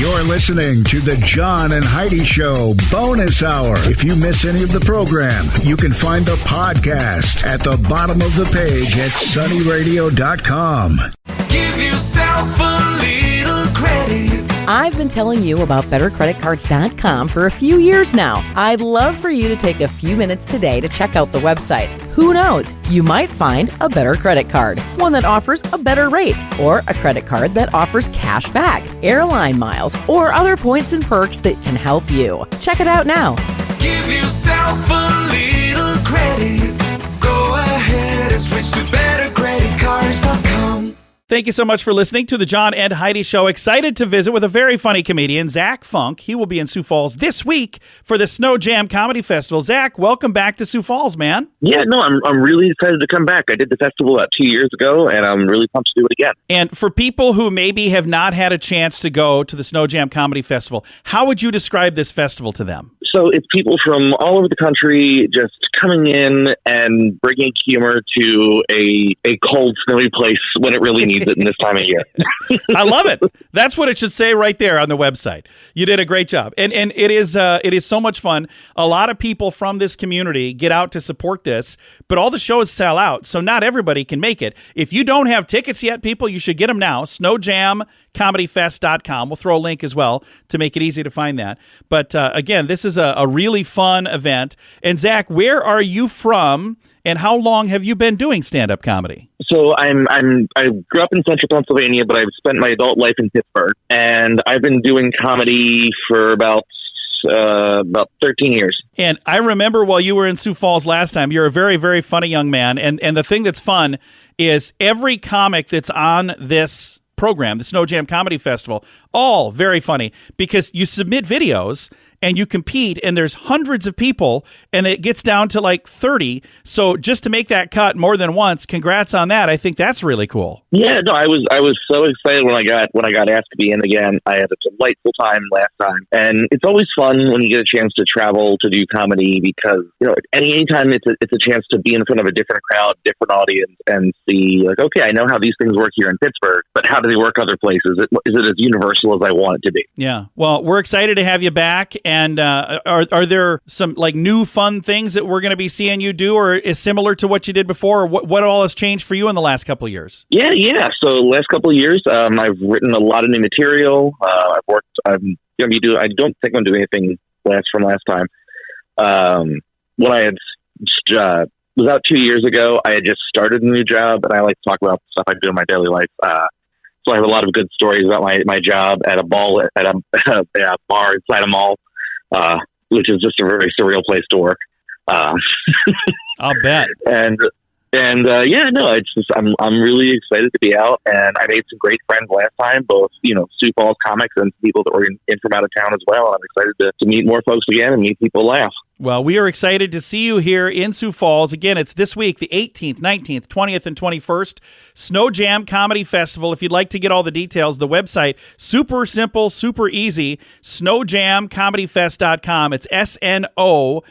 You're listening to the John and Heidi Show Bonus Hour. If you miss any of the program, you can find the podcast at the bottom of the page at sunnyradio.com. Give yourself a little credit. I've been telling you about BetterCreditCards.com for a few years now. I'd love for you to take a few minutes today to check out the website. Who knows? You might find a better credit card, one that offers a better rate, or a credit card that offers cash back, airline miles, or other points and perks that can help you. Check it out now. Give yourself a little credit. Go ahead and switch to BetterCreditCards.com. Thank you so much for listening to the John and Heidi Show. Excited to visit with a very funny comedian, Zach Funk. He will be in Sioux Falls this week for the Snow Jam Comedy Festival. Zach, welcome back to Sioux Falls, man. Yeah, no, I'm really excited to come back. I did the festival about 2 years ago, and I'm really pumped to do it again. And for people who maybe have not had a chance to go to the Snow Jam Comedy Festival, how would you describe this festival to them? So it's people from all over the country just coming in and bringing humor to a cold, snowy place when it really needs it in this time of year. I love it. That's what it should say right there on the website. You did a great job. And it is so much fun. A lot of people from this community get out to support this, but all the shows sell out, so not everybody can make it. If you don't have tickets yet, people, you should get them now. SnowJamComedyFest.com. We'll throw a link as well to make it easy to find that. But again, this is a really fun event. And Zach, where are you from, and how long have you been doing stand-up comedy? So I grew up in central Pennsylvania, but I've spent my adult life in Pittsburgh, and I've been doing comedy for about 13 years. And I remember while you were in Sioux Falls last time, you're a very, very funny young man. And the thing that's fun is every comic that's on this program, the Snow Jam Comedy Festival, all very funny because you submit videos and you compete, and there's hundreds of people, and it gets down to like 30. So just to make that cut more than once, congrats on that. I think that's really cool. Yeah, no, I was so excited when I got asked to be in again. I had a delightful time last time, and it's always fun when you get a chance to travel to do comedy because anytime it's a chance to be in front of a different crowd, different audience, and see like, okay, I know how these things work here in Pittsburgh, but how do they work other places? Is it as universal as I want it to be? Yeah. Well, we're excited to have you back. And are there some like new fun things that we're going to be seeing you do, or is similar to what you did before? Or what all has changed for you in the last couple of years? Yeah. So last couple of years, I've written a lot of new material. I don't think I'm doing anything from last time. When I had was out 2 years ago, I had just started a new job, and I like to talk about stuff I do in my daily life. So I have a lot of good stories about my job at a bar inside a mall. Which is just a very surreal place to work. I'll bet. It's just I'm really excited to be out, and I made some great friends last time, both Sioux Falls comics and people that were in from out of town as well. And I'm excited to meet more folks again and meet people laugh. Well, we are excited to see you here in Sioux Falls. Again, it's this week, the 18th, 19th, 20th, and 21st, Snow Jam Comedy Festival. If you'd like to get all the details, the website, super simple, super easy, snowjamcomedyfest.com. It's SNOJAM,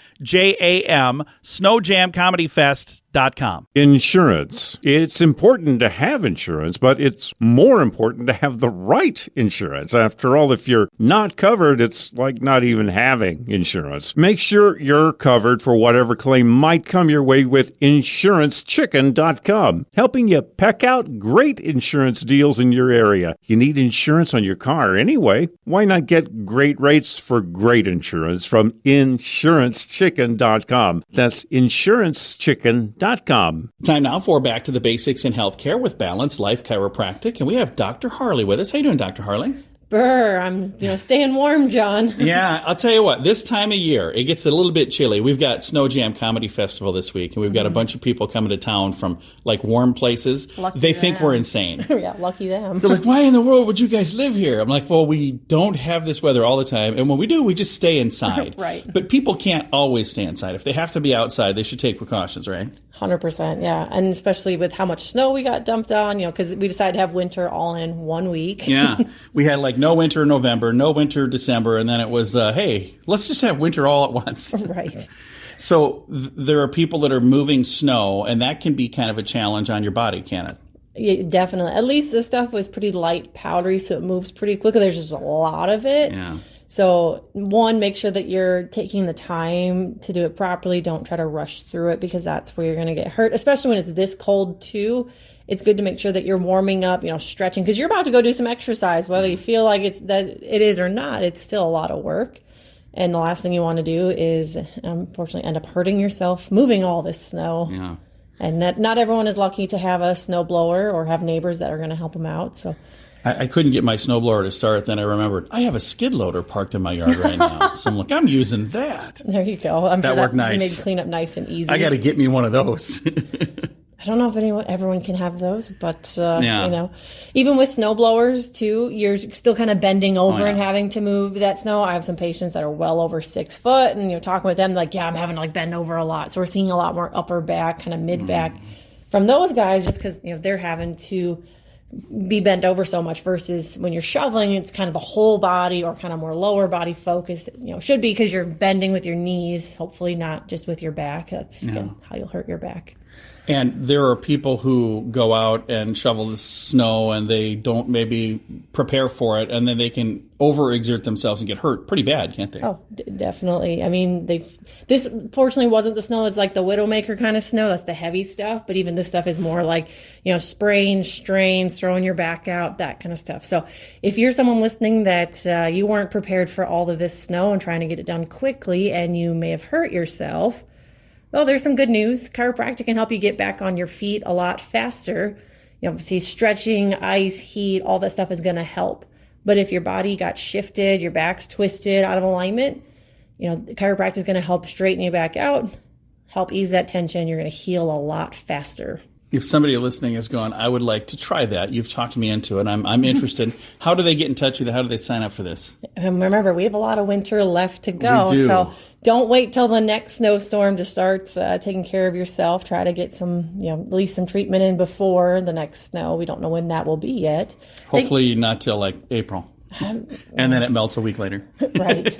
snowjamcomedyfest.com. Insurance. It's important to have insurance, but it's more important to have the right insurance. After all, if you're not covered, it's like not even having insurance. Make sure you're covered for whatever claim might come your way with InsuranceChicken.com, helping you peck out great insurance deals in your area. You need insurance on your car anyway. Why not get great rates for great insurance from InsuranceChicken.com? That's InsuranceChicken.com. Time now for Back to the Basics in Healthcare with Balanced Life Chiropractic. And we have Dr. Harley with us. How you doing, Dr. Harley? Brr, I'm staying warm, John. Yeah, I'll tell you what, this time of year, it gets a little bit chilly. We've got Snow Jam Comedy Festival this week, and we've got a bunch of people coming to town from, like, warm places. They think we're insane. Yeah, lucky them. They're like, why in the world would you guys live here? I'm like, well, we don't have this weather all the time, and when we do, we just stay inside. Right. But people can't always stay inside. If they have to be outside, they should take precautions, right? 100%, yeah. And especially with how much snow we got dumped on, because we decided to have winter all in 1 week. Yeah. We had, like, no winter in November, no winter December, and then it was, hey, let's just have winter all at once. Right. So there are people that are moving snow, and that can be kind of a challenge on your body, can it? Yeah, definitely. At least this stuff was pretty light, powdery, so it moves pretty quickly. There's just a lot of it. Yeah. So one, make sure that you're taking the time to do it properly. Don't try to rush through it because that's where you're going to get hurt, especially when it's this cold too. It's good to make sure that you're warming up, stretching, because you're about to go do some exercise, whether you feel like it is or not. It's still a lot of work. And the last thing you want to do is, unfortunately, end up hurting yourself moving all this snow. Yeah. And not everyone is lucky to have a snow blower or have neighbors that are going to help them out. So I couldn't get my snowblower to start. Then I remembered I have a skid loader parked in my yard right now. So I'm like, I'm using that. there you go. I'm sure That worked nice. made clean up nice and easy. I got to get me one of those. I don't know if everyone can have those, but even with snow blowers too, you're still kind of bending over and having to move that snow. I have some patients that are well over 6 foot, and you're talking with them like, I'm having to bend over a lot. So we're seeing a lot more upper back, kind of mid back from those guys, just because they're having to be bent over so much versus when you're shoveling, it's kind of the whole body or kind of more lower body focus. Should be because you're bending with your knees, hopefully not just with your back. That's how you'll hurt your back. And there are people who go out and shovel the snow and they don't maybe prepare for it, and then they can overexert themselves and get hurt pretty bad, can't they? Oh, definitely. I mean, this fortunately wasn't the snow that's like the Widowmaker kind of snow. That's the heavy stuff. But even this stuff is more like, sprains, strains, throwing your back out, that kind of stuff. So if you're someone listening that you weren't prepared for all of this snow and trying to get it done quickly and you may have hurt yourself, well, there's some good news. Chiropractic can help you get back on your feet a lot faster. Obviously stretching, ice, heat, all that stuff is going to help. But if your body got shifted, your back's twisted, out of alignment, chiropractic is going to help straighten you back out, help ease that tension. You're going to heal a lot faster. If somebody listening is going, I would like to try that. You've talked me into it. I'm interested. How do they get in touch with you? How do they sign up for this? Remember, we have a lot of winter left to go. We do. So don't wait till the next snowstorm to start taking care of yourself. Try to get some, at least some treatment in before the next snow. We don't know when that will be yet. Hopefully not till April. And then it melts a week later. Right.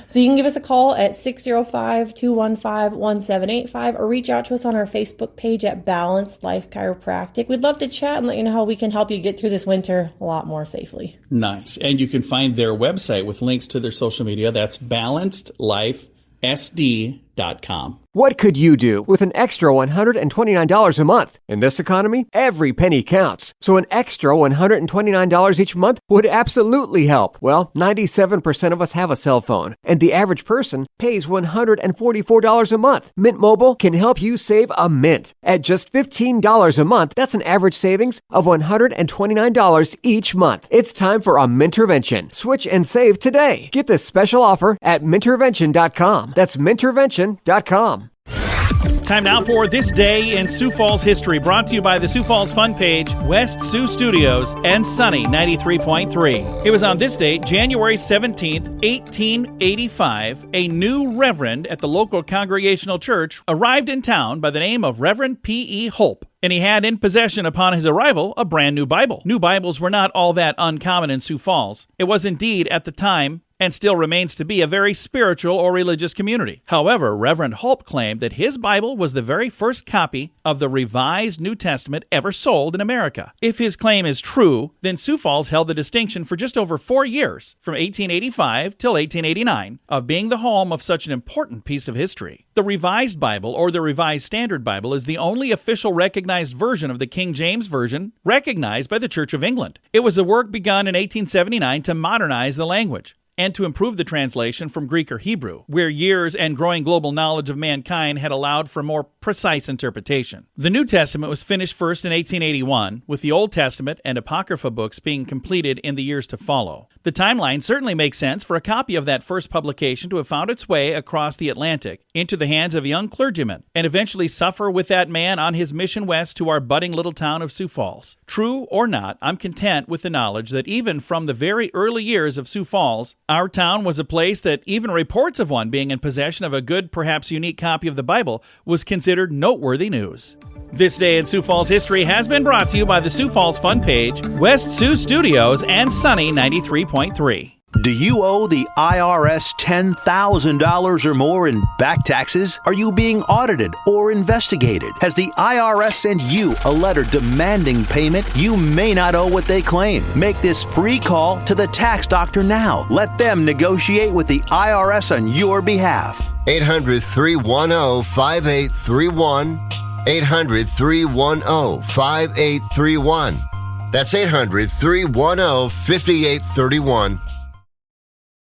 So you can give us a call at 605-215-1785 or reach out to us on our Facebook page at Balanced Life Chiropractic. We'd love to chat and let you know how we can help you get through this winter a lot more safely. Nice. And you can find their website with links to their social media. That's BalancedLifeSD.com. What could you do with an extra $129 a month? In this economy, every penny counts. So an extra $129 each month would absolutely help. Well, 97% of us have a cell phone, and the average person pays $144 a month. Mint Mobile can help you save a mint. At just $15 a month, that's an average savings of $129 each month. It's time for a Mintervention. Switch and save today. Get this special offer at Mintervention.com. That's Mintervention.com. Time now for This Day in Sioux Falls History, brought to you by the Sioux Falls Fun Page, West Sioux Studios, and Sunny 93.3. It was on this date, January 17th, 1885, a new reverend at the local Congregational Church arrived in town by the name of Reverend P.E. Holp, and he had in possession upon his arrival a brand new Bible. New Bibles were not all that uncommon in Sioux Falls. It was indeed, at the time, and still remains to be, a very spiritual or religious community. However, Reverend Holp claimed that his Bible was the very first copy of the Revised New Testament ever sold in America. If his claim is true, then Sioux Falls held the distinction for just over 4 years, from 1885 till 1889, of being the home of such an important piece of history. The Revised Bible, or the Revised Standard Bible, is the only official recognized version of the King James Version recognized by the Church of England. It was a work begun in 1879 to modernize the language and to improve the translation from Greek or Hebrew, where years and growing global knowledge of mankind had allowed for more precise interpretation. The New Testament was finished first in 1881, with the Old Testament and Apocrypha books being completed in the years to follow. The timeline certainly makes sense for a copy of that first publication to have found its way across the Atlantic into the hands of a young clergyman and eventually suffer with that man on his mission west to our budding little town of Sioux Falls. True or not, I'm content with the knowledge that even from the very early years of Sioux Falls, our town was a place that even reports of one being in possession of a good, perhaps unique copy of the Bible was considered noteworthy news. This Day in Sioux Falls History has been brought to you by the Sioux Falls Fun Page, West Sioux Studios, and Sunny 93.3. Do you owe the IRS $10,000 or more in back taxes? Are you being audited or investigated? Has the IRS sent you a letter demanding payment? You may not owe what they claim. Make this free call to the tax doctor now. Let them negotiate with the IRS on your behalf. 800-310-5831. 800-310-5831. That's 800-310-5831.